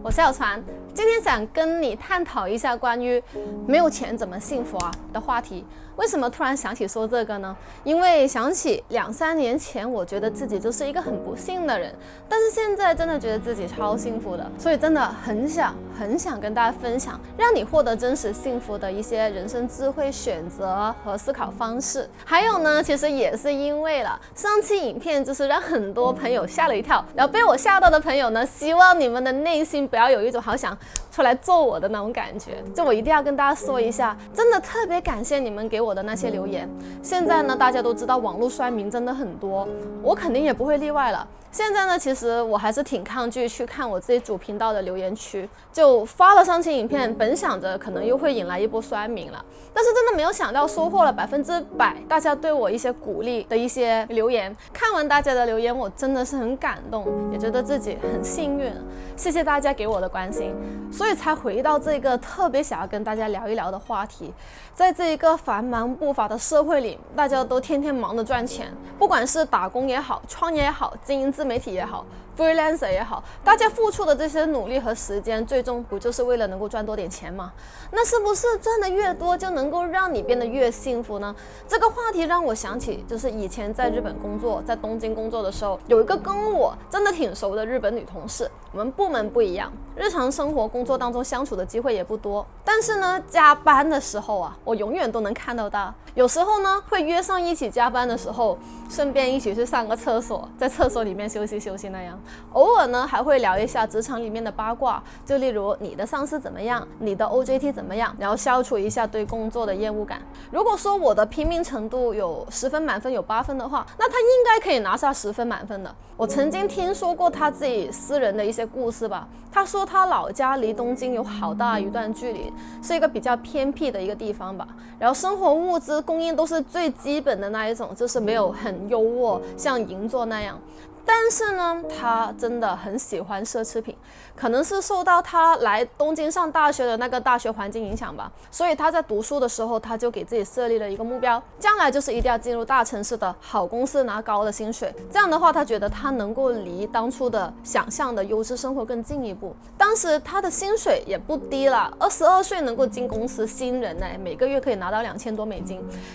我是小船，今天想跟你探讨一下关于没有钱怎么幸福的话题。为什么突然想起说这个呢？因为想起2-3年前，我觉得自己就是一个很不幸的人，但是现在真的觉得自己超幸福的，所以真的很想跟大家分享，让你获得真实幸福的一些人生智慧、选择和思考方式。还有呢，其实也是因为了上期影片就是让很多朋友吓了一跳，然后被我吓到的朋友呢，希望你们的内心不要有一种好想出来揍我的那种感觉。就我一定要跟大家说一下，真的特别感谢你们给我的那些留言。现在呢，大家都知道网络酸民真的很多，我肯定也不会例外了。现在呢，其实我还是挺抗拒去看我自己主频道的留言区，就发了上期影片，本想着可能又会引来一波酸民了，但是真的没有想到收获了100%大家对我一些鼓励的一些留言。看完大家的留言，我真的是很感动，也觉得自己很幸运，谢谢大家给我的关心，所以才回到这个特别想要跟大家聊一聊的话题。在这一个繁忙不法的社会里，大家都天天忙着赚钱，不管是打工也好，创业也好，经营自媒体也好，freelancer 也好，大家付出的这些努力和时间，最终不就是为了能够赚多点钱吗？那是不是赚的越多就能够让你变得越幸福呢？这个话题让我想起，就是以前在日本工作，在东京工作的时候，有一个跟我真的挺熟的日本女同事。我们部门不一样，日常生活工作当中相处的机会也不多，但是呢，加班的时候啊，我永远都能看到她。有时候呢，会约上一起加班的时候，顺便一起去上个厕所，在厕所里面休息休息那样。偶尔呢，还会聊一下职场里面的八卦，就例如你的上司怎么样，你的 OJT 怎么样，然后消除一下对工作的厌恶感。如果说我的拼命程度有10分满分有8分的话，那他应该可以拿下10分满分的。我曾经听说过他自己私人的一些故事吧，他说他老家离东京有好大一段距离，是一个比较偏僻的一个地方吧，然后生活物资供应都是最基本的那一种，就是没有很优渥，像银座那样。但是呢，他真的很喜欢奢侈品，可能是受到他来东京上大学的那个大学环境影响吧，所以他在读书的时候，他就给自己设立了一个目标，将来就是一定要进入大城市的好公司，拿高的薪水。这样的话，他觉得他能够离当初的想象的优质生活更进一步。当时他的薪水也不低了，22岁能够进公司，新人呢，每个月可以拿到$2000多。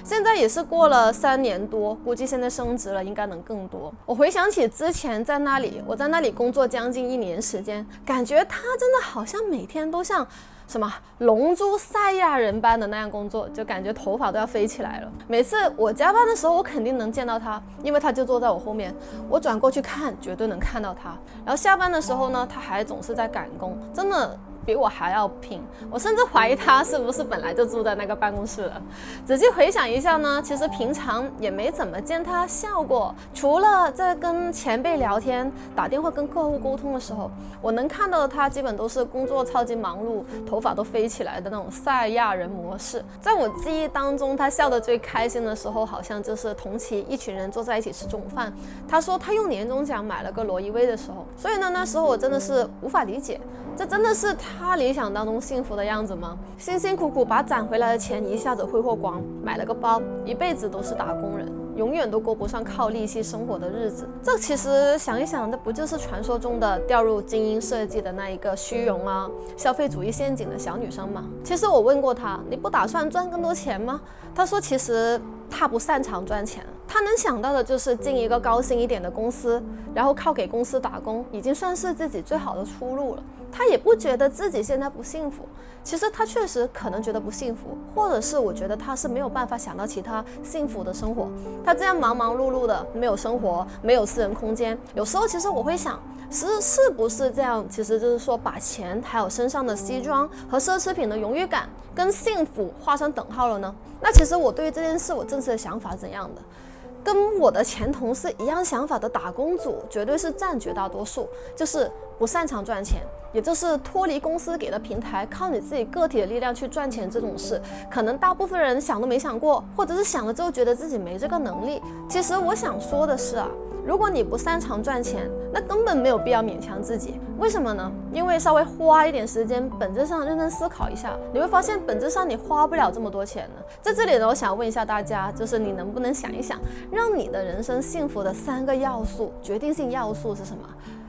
现在也是过了3年多，估计现在升职了，应该能更多。我回想起之前我在那里工作将近1年时间，感觉他真的好像每天都像什么龙珠赛亚人般的那样工作，就感觉头发都要飞起来了。每次我加班的时候，我肯定能见到他，因为他就坐在我后面，我转过去看，绝对能看到他。然后下班的时候呢，他还总是在赶工，真的比我还要拼，我甚至怀疑他是不是本来就住在那个办公室了。仔细回想一下呢，其实平常也没怎么见他笑过，除了在跟前辈聊天、打电话跟客户沟通的时候，我能看到的他基本都是工作超级忙碌，头发都飞起来的那种赛亚人模式。在我记忆当中，他笑得最开心的时候，好像就是同期一群人坐在一起吃中午饭，他说他用年终奖买了个罗意威的时候。所以呢，那时候我真的是无法理解，这真的是他理想当中幸福的样子吗？辛辛苦苦把攒回来的钱一下子挥霍光，买了个包，一辈子都是打工人，永远都过不上靠利息生活的日子。这其实想一想，这不就是传说中的掉入精英设计的那一个虚荣啊、消费主义陷阱的小女生吗？其实我问过她，你不打算赚更多钱吗？她说其实她不擅长赚钱，她能想到的就是进一个高薪一点的公司，然后靠给公司打工，已经算是自己最好的出路了。她也不觉得自己现在不幸福，其实她确实可能觉得不幸福，或者是我觉得她是没有办法想到其他幸福的生活。她这样忙忙碌碌的，没有生活，没有私人空间。有时候其实我会想，是不是这样？其实就是说把钱还有身上的西装和奢侈品的荣誉感跟幸福画上等号了呢？那其实我对于这件事我真实的想法是怎样的？跟我的前同事一样想法的打工族绝对是占绝大多数，就是不擅长赚钱，也就是脱离公司给的平台，靠你自己个体的力量去赚钱这种事，可能大部分人想都没想过，或者是想了之后觉得自己没这个能力。其实我想说的是啊，如果你不擅长赚钱，那根本没有必要勉强自己。为什么呢？因为稍微花一点时间，本质上认真思考一下，你会发现本质上你花不了这么多钱呢。在这里呢，我想问一下大家，就是你能不能想一想，让你的人生幸福的3个要素，决定性要素是什么？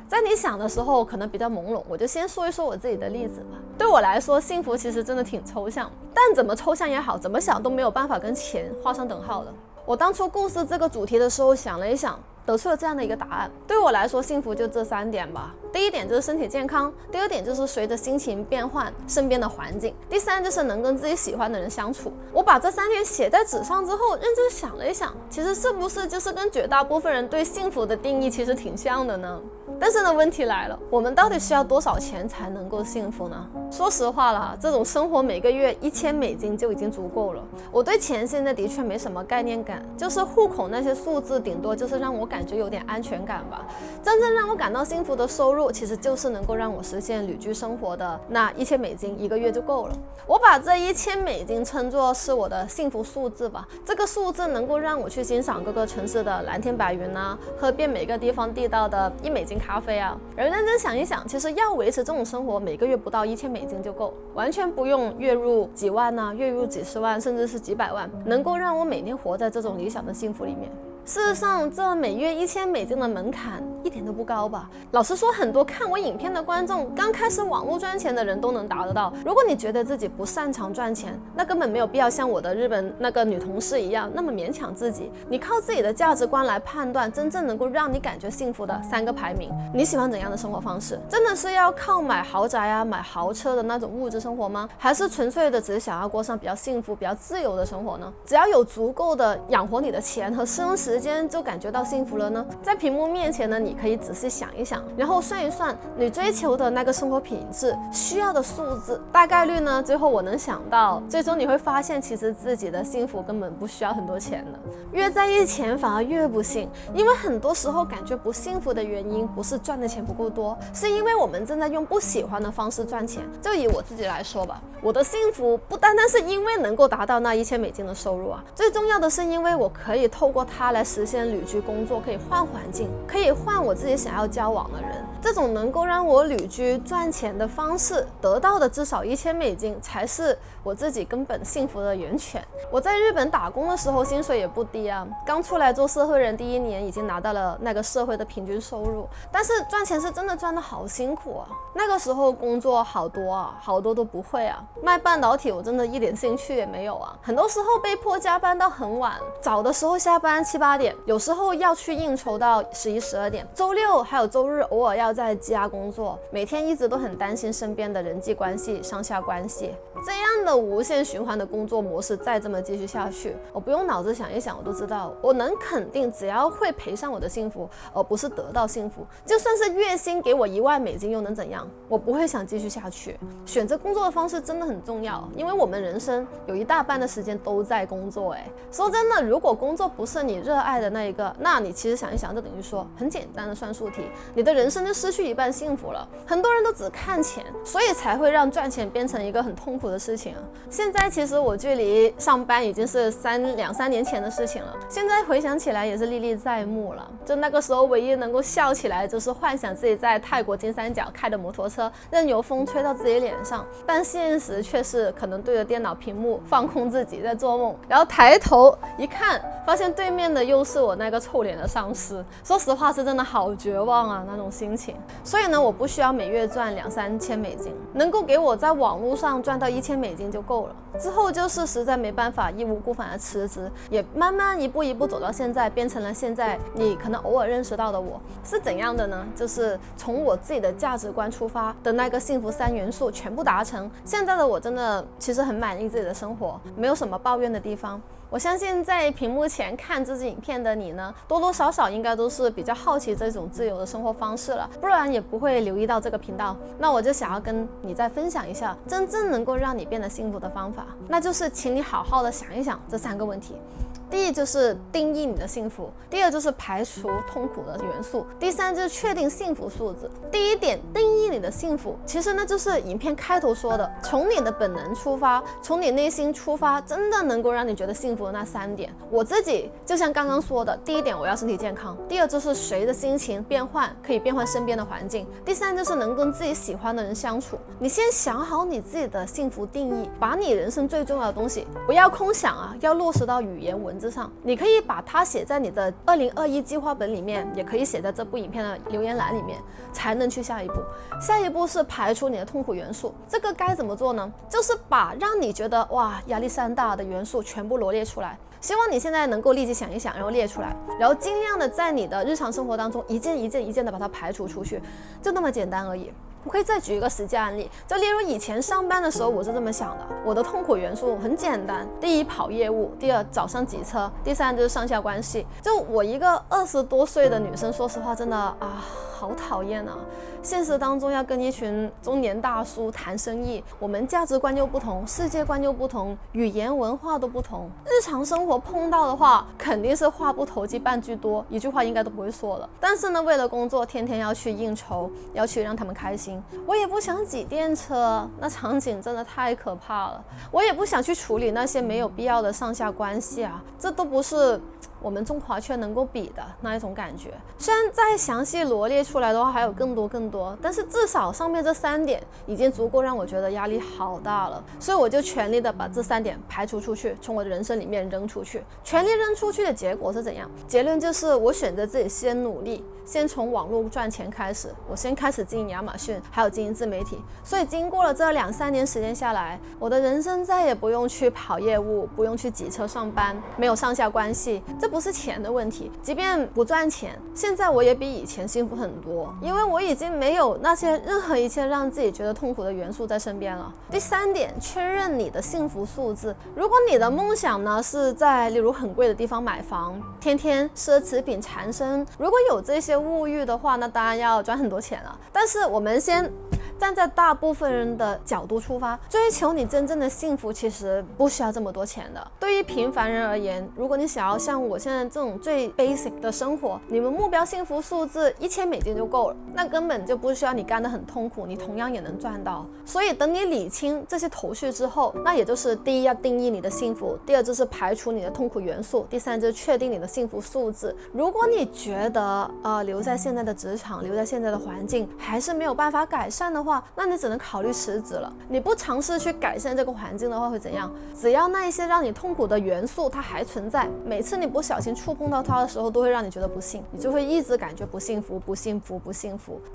在你想的时候可能比较朦胧，我就先说一说我自己的例子吧。对我来说，幸福其实真的挺抽象，但怎么抽象也好，怎么想都没有办法跟钱画上等号的。我当初构思这个主题的时候想了一想，得出了这样的一个答案。对我来说，幸福就这3点吧。第一点就是身体健康，第二点就是随着心情变换身边的环境，第三就是能跟自己喜欢的人相处。我把这3点写在纸上之后，认真想了一想，其实是不是就是跟绝大部分人对幸福的定义其实挺像的呢？但是呢，问题来了，我们到底需要多少钱才能够幸福呢？说实话啦，这种生活每个月1000美金就已经足够了。我对钱现在的确没什么概念感，就是户口那些数字顶多就是让我感觉有点安全感吧。真正让我感到幸福的收入，其实就是能够让我实现旅居生活的那1000美金1个月就够了。我把这1000美金称作是我的幸福数字吧。这个数字能够让我去欣赏各个城市的蓝天白云啊，喝遍每个地方地道的1美金咖啡啊。而认真想一想，其实要维持这种生活，每个月不到1000美金就够，完全不用月入几万啊，月入几十万，甚至是几百万，能够让我每天活在这种理想的幸福里面。事实上，这每月1000美金的门槛一点都不高吧？老实说，很多看我影片的观众，刚开始网络赚钱的人都能达得到。如果你觉得自己不擅长赚钱，那根本没有必要像我的日本那个女同事一样那么勉强自己。你靠自己的价值观来判断真正能够让你感觉幸福的3个排名。你喜欢怎样的生活方式？真的是要靠买豪宅啊、买豪车的那种物质生活吗？还是纯粹的只是想要过上比较幸福、比较自由的生活呢？只要有足够的养活你的钱和生时间，就感觉到幸福了呢？在屏幕面前呢，你可以仔细想一想，然后算一算你追求的那个生活品质需要的数字，大概率呢，最后我能想到，最终你会发现，其实自己的幸福根本不需要很多钱的。越在意钱反而越不幸，因为很多时候感觉不幸福的原因不是赚的钱不够多，是因为我们正在用不喜欢的方式赚钱。就以我自己来说吧，我的幸福不单单是因为能够达到那1000美金的收入啊，最重要的是因为我可以透过它来实现旅居工作，可以换环境，可以换我自己想要交往的人。这种能够让我旅居赚钱的方式得到的至少1000美金，才是我自己根本幸福的源泉。我在日本打工的时候薪水也不低啊，刚出来做社会人第1年已经拿到了那个社会的平均收入，但是赚钱是真的赚得好辛苦啊。那个时候工作好多啊，好多都不会啊。卖半导体我真的一点兴趣也没有啊，很多时候被迫加班到很晚，早的时候下班7、8点，有时候要去应酬到11、12点，周六还有周日偶尔要在家工作，每天一直都很担心身边的人际关系、上下关系。这样的无限循环的工作模式再这么继续下去，我不用脑子想一想我都知道，我能肯定只要会赔上我的幸福，而不是得到幸福，就算是月薪给我1万美金又能怎样？我不会想继续下去。选择工作的方式真的很重要，因为我们人生有一大半的时间都在工作。说真的，如果工作不是你热爱的那一个，那你其实想一想，就等于说很简单的算术题，你的人生就失去一半幸福了。很多人都只看钱，所以才会让赚钱变成一个很痛苦的事情啊。现在其实我距离上班已经是2、3年前的事情了，现在回想起来也是历历在目了。就那个时候唯一能够笑起来，就是幻想自己在泰国金三角开的摩托车，任由风吹到自己脸上，但现实却是可能对着电脑屏幕放空自己在做梦，然后抬头一看，发现对面的又是我那个臭脸的上司。说实话是真的好绝望啊，那种心情。所以呢，我不需要每月赚2、3千美金，能够给我在网络上赚到1000美金就够了。之后就是实在没办法，义无反顾的辞职，也慢慢一步一步走到现在，变成了现在你可能偶尔认识到的我。是怎样的呢？就是从我自己的价值观出发的那个幸福3元素全部达成，现在的我真的其实很满意自己的生活，没有什么抱怨的地方。我相信在屏幕前看这支影片的你呢，多多少少应该都是比较好奇这种自由的生活方式了，不然也不会留意到这个频道。那我就想要跟你再分享一下真正能够让你变得幸福的方法，那就是请你好好的想一想这3个问题。第一就是定义你的幸福，第二就是排除痛苦的元素，第三就是确定幸福数字。第一点，定义你的幸福，其实呢就是影片开头说的，从你的本能出发，从你内心出发，真的能够让你觉得幸福的那3点。我自己就像刚刚说的，第一点我要身体健康，第二就是随着心情变换可以变换身边的环境，第三就是能跟自己喜欢的人相处。你先想好你自己的幸福定义，把你人生最重要的东西不要空想啊，要落实到语言文文字上，你可以把它写在你的2021计划本里面，也可以写在这部影片的留言栏里面，才能去下一步。下一步是排除你的痛苦元素，这个该怎么做呢？就是把让你觉得哇压力山大的元素全部罗列出来。希望你现在能够立即想一想，然后列出来，然后尽量的在你的日常生活当中一件一件的把它排除出去，就那么简单而已。我可以再举一个实际案例，就例如以前上班的时候，我是这么想的，我的痛苦元素很简单，第一跑业务，第二早上挤车，第三就是上下关系。就我一个20多岁的女生，说实话真的好讨厌啊。现实当中要跟一群中年大叔谈生意，我们价值观又不同，世界观又不同，语言文化都不同，日常生活碰到的话肯定是话不投机半句多，一句话应该都不会说了。但是呢，为了工作天天要去应酬，要去让他们开心，我也不想挤电车，那场景真的太可怕了。我也不想去处理那些没有必要的上下关系啊，这都不是我们中华圈能够比的那一种感觉。虽然再详细罗列出来的话还有更多，但是至少上面这3点已经足够让我觉得压力好大了，所以我就全力的把这3点排除出去，从我的人生里面扔出去。全力扔出去的结果是怎样？结论就是我选择自己先努力，先从网络赚钱开始，我先开始经营亚马逊，还有经营自媒体。所以经过了这2-3年时间下来，我的人生再也不用去跑业务，不用去挤车上班，没有上下关系，这不是钱的问题。即便不赚钱，现在我也比以前幸福很多，因为我已经没有那些任何一切让自己觉得痛苦的元素在身边了。第3点，确认你的幸福数字。如果你的梦想呢是在例如很贵的地方买房，天天奢侈品缠身，如果有这些物欲的话，那当然要赚很多钱了。但是我们先站在大部分人的角度出发，追求你真正的幸福其实不需要这么多钱的。对于平凡人而言，如果你想要像我现在这种最 basic 的生活，你们目标幸福数字$1000就够了，那根本就不需要你干得很痛苦，你同样也能赚到。所以等你理清这些头绪之后，那也就是第一要定义你的幸福，第二就是排除你的痛苦元素，第三就是确定你的幸福数字。如果你觉得留在现在的职场，留在现在的环境还是没有办法改善的话，那你只能考虑辞职了。你不尝试去改善这个环境的话会怎样？只要那一些让你痛苦的元素它还存在，每次你不小心触碰到它的时候都会让你觉得不幸，你就会一直感觉不幸福。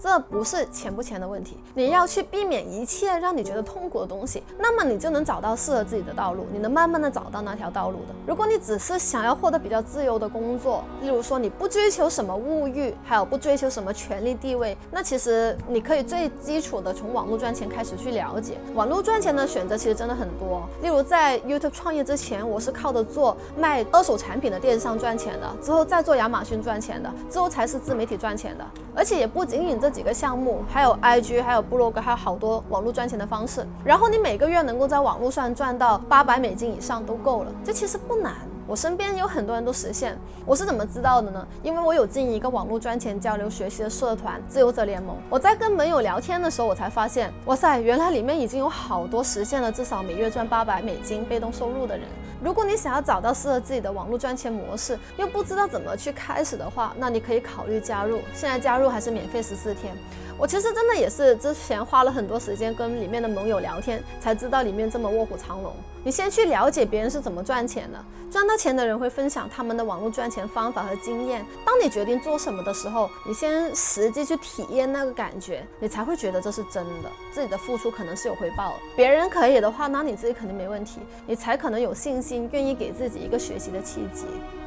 这不是钱不钱的问题，你要去避免一切让你觉得痛苦的东西，那么你就能找到适合自己的道路，你能慢慢的找到那条道路的。如果你只是想要获得比较自由的工作，例如说你不追求什么物欲，还有不追求什么权力地位，那其实你可以最基础的从网络赚钱开始去了解。网络赚钱的选择其实真的很多，例如在 YouTube 创业之前，我是靠着做卖2手产品的电商赚钱的，之后再做亚马逊赚钱的，之后才是自媒体赚钱的。而且也不仅仅这几个项目，还有 IG， 还有部落格，还有好多网络赚钱的方式。然后你每个月能够在网络上赚到$800以上都够了，这其实不难。我身边有很多人都实现，我是怎么知道的呢？因为我有经营一个网络赚钱交流学习的社团自由者联盟，我在跟盟友聊天的时候，我才发现，哇塞，原来里面已经有好多实现了至少每月赚$800被动收入的人。如果你想要找到适合自己的网络赚钱模式，又不知道怎么去开始的话，那你可以考虑加入，现在加入还是免费14天。我其实真的也是之前花了很多时间跟里面的盟友聊天，才知道里面这么卧虎藏龙。你先去了解别人是怎么赚钱的，赚到钱的人会分享他们的网络赚钱方法和经验。当你决定做什么的时候，你先实际去体验那个感觉，你才会觉得这是真的，自己的付出可能是有回报的。别人可以的话，那你自己肯定没问题，你才可能有信心，愿意给自己一个学习的契机。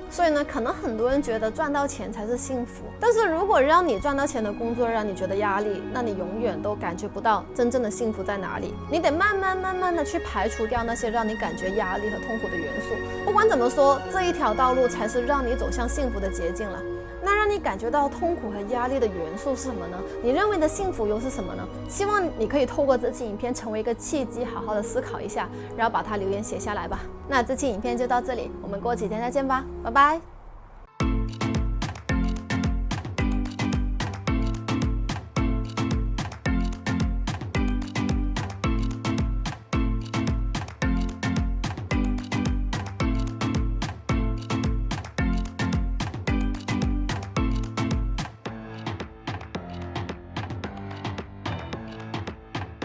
所以呢，可能很多人觉得赚到钱才是幸福，但是如果让你赚到钱的工作让你觉得压力，那你永远都感觉不到真正的幸福在哪里。你得慢慢的去排除掉那些让你感觉压力和痛苦的元素。不管怎么说，这一条道路才是让你走向幸福的捷径了。那让你感觉到痛苦和压力的元素是什么呢？你认为的幸福又是什么呢？希望你可以透过这期影片成为一个契机，好好的思考一下，然后把它留言写下来吧。那这期影片就到这里，我们过几天再见吧，拜拜。